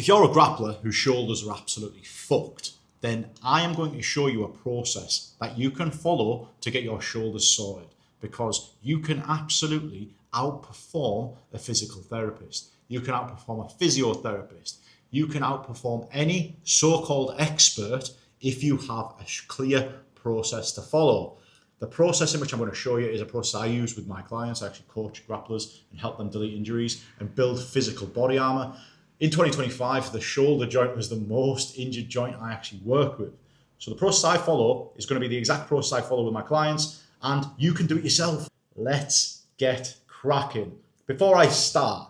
If you're a grappler whose shoulders are absolutely fucked, then I am going to show you a process that you can follow to get your shoulders sorted, because you can absolutely outperform a physical therapist. You can outperform a physiotherapist. You can outperform any so-called expert if you have a clear process to follow. The process in which I'm going to show you is a process I use with my clients. I actually coach grapplers and help them delete injuries and build physical body armor. In 2025, the shoulder joint was the most injured joint I actually work with. So the process I follow is going to be the exact process I follow with my clients, and you can do it yourself. Let's get cracking. Before I start,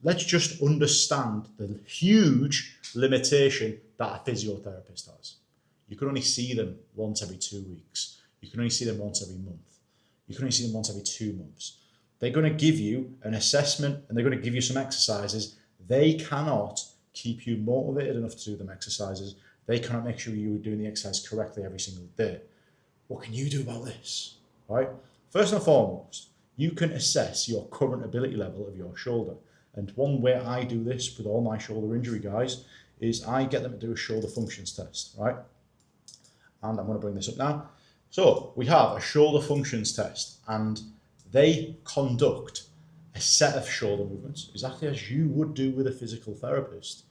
let's just understand the huge limitation that a physiotherapist has. You can only see them once every 2 weeks. You can only see them once every month. You can only see them once every 2 months. They're going to give you an assessment and they're going to give you some exercises. They cannot keep you motivated enough to do them exercises. They cannot make sure you are doing the exercise correctly every single day. What can you do about this? Right? First and foremost, you can assess your current ability level of your shoulder. And one way I do this with all my shoulder injury guys is I get them to do a shoulder functions test, right? And I'm going to bring this up now. So we have a shoulder functions test, and they conduct a set of shoulder movements exactly as you would do with a physical therapist,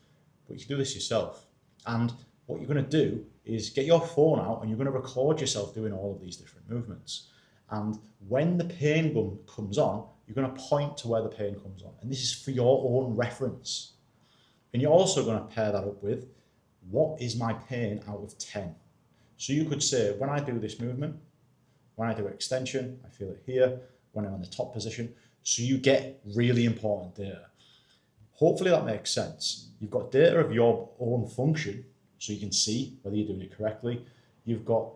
but you can do this yourself. And what you're going to do is get your phone out and you're going to record yourself doing all of these different movements. And when the pain gun comes on, you're going to point to where the pain comes on. And this is for your own reference. And you're also going to pair that up with, what is my pain out of 10? So you could say, when I do this movement, when I do extension, I feel it here, when I'm in the top position. So you get really important data. Hopefully that makes sense. You've got data of your own function, so you can see whether you're doing it correctly. You've got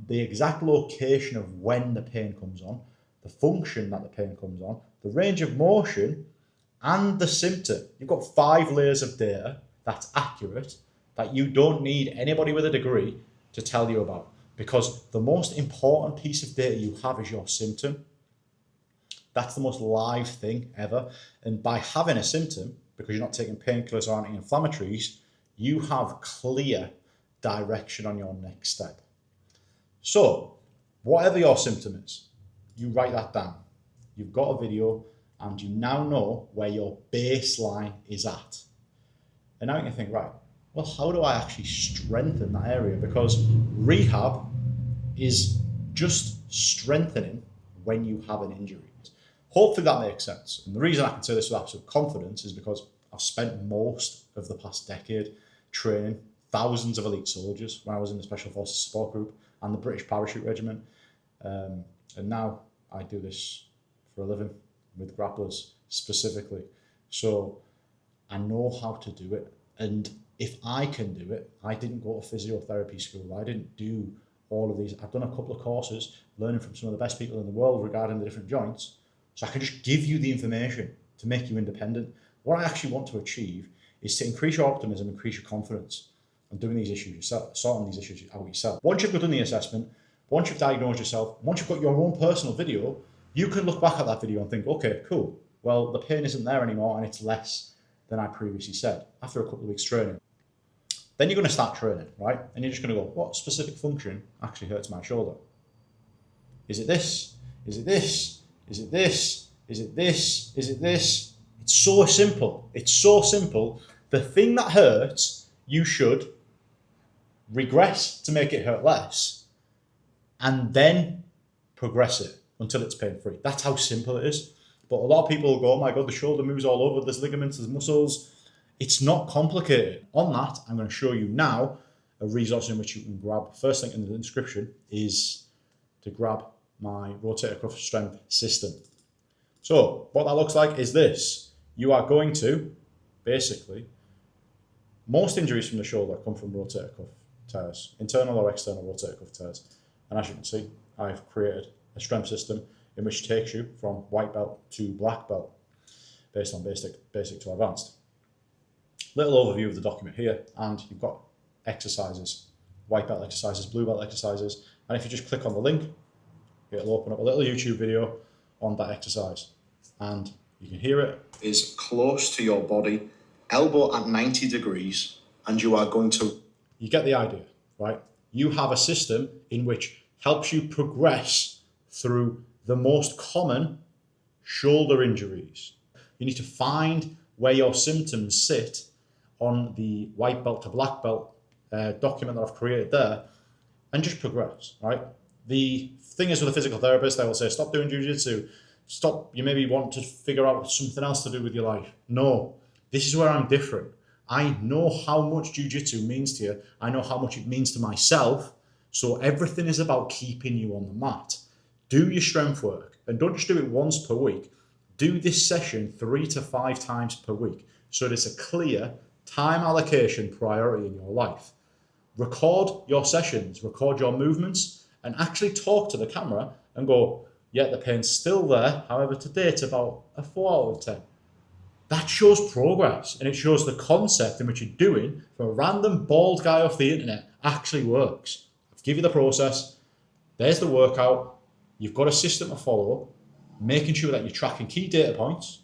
the exact location of when the pain comes on, the function that the pain comes on, the range of motion, and the symptom. You've got 5 layers of data that's accurate, that you don't need anybody with a degree to tell you about, because the most important piece of data you have is your symptom. That's the most live thing ever. And by having a symptom, because you're not taking painkillers or anti-inflammatories, you have clear direction on your next step. So whatever your symptom is, you write that down. You've got a video and you now know where your baseline is at. And now you can think, right, well, how do I actually strengthen that area? Because rehab is just strengthening when you have an injury. Hopefully that makes sense. And the reason I can say this with absolute confidence is because I've spent most of the past decade training thousands of elite soldiers when I was in the Special Forces Support Group and the British Parachute Regiment. And now I do this for a living with grapplers specifically. So I know how to do it. And if I can do it, I didn't go to physiotherapy school. I didn't do all of these. I've done a couple of courses learning from some of the best people in the world regarding the different joints. So I can just give you the information to make you independent. What I actually want to achieve is to increase your optimism, increase your confidence on doing these issues yourself, sorting these issues out yourself. Once you've done the assessment, once you've diagnosed yourself, once you've got your own personal video, you can look back at that video and think, okay, cool. Well, the pain isn't there anymore and it's less than I previously said after a couple of weeks training. Then you're going to start training, right? And you're just going to go, what specific function actually hurts my shoulder? Is it this? Is it this? Is it this? Is it this? Is it this? It's so simple. It's so simple. The thing that hurts, you should regress to make it hurt less and then progress it until it's pain-free. That's how simple it is. But a lot of people go, oh my God, the shoulder moves all over. There's ligaments, there's muscles. It's not complicated. On that, I'm going to show you now a resource in which you can grab. First link in the description is to grab my rotator cuff strength system. So what that looks like is this. You are going to, basically, most injuries from the shoulder come from rotator cuff tears, internal or external rotator cuff tears. And as you can see, I've created a strength system in which takes you from white belt to black belt, based on basic to advanced. Little overview of the document here, and you've got exercises, white belt exercises, blue belt exercises. And if you just click on the link, it'll open up a little YouTube video on that exercise. And you can hear it. Is close to your body elbow at 90 degrees, and you are going to... You get the idea, right? You have a system in which helps you progress through the most common shoulder injuries. You need to find where your symptoms sit on the white belt to black belt document that I've created there, and just progress, right? The thing is with a physical therapist, they will say, stop doing jiu-jitsu, stop, you maybe want to figure out something else to do with your life. No, this is where I'm different. I know how much jiu-jitsu means to you. I know how much it means to myself. So everything is about keeping you on the mat. Do your strength work, and don't just do it once per week. Do this session 3 to 5 times per week, so there's a clear time allocation priority in your life. Record your sessions, record your movements, and actually talk to the camera and go, yeah, the pain's still there. However, today it's about a 4 out of 10. That shows progress, and it shows the concept in which you're doing from a random bald guy off the internet actually works. I've given you the process. There's the workout. You've got a system to follow, making sure that you're tracking key data points,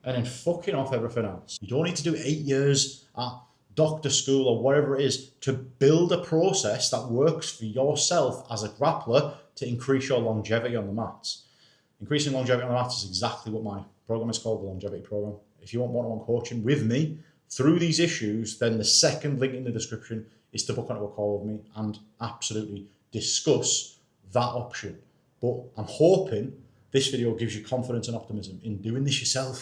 and then fucking off everything else. You don't need to do 8 years at doctor school or whatever it is to build a process that works for yourself as a grappler to increase your longevity on the mats. Increasing longevity on the mats is exactly what my program is called, the longevity program. If you want one-on-one coaching with me through these issues, then the second link in the description is to book onto a call with me and absolutely discuss that option. But I'm hoping this video gives you confidence and optimism in doing this yourself.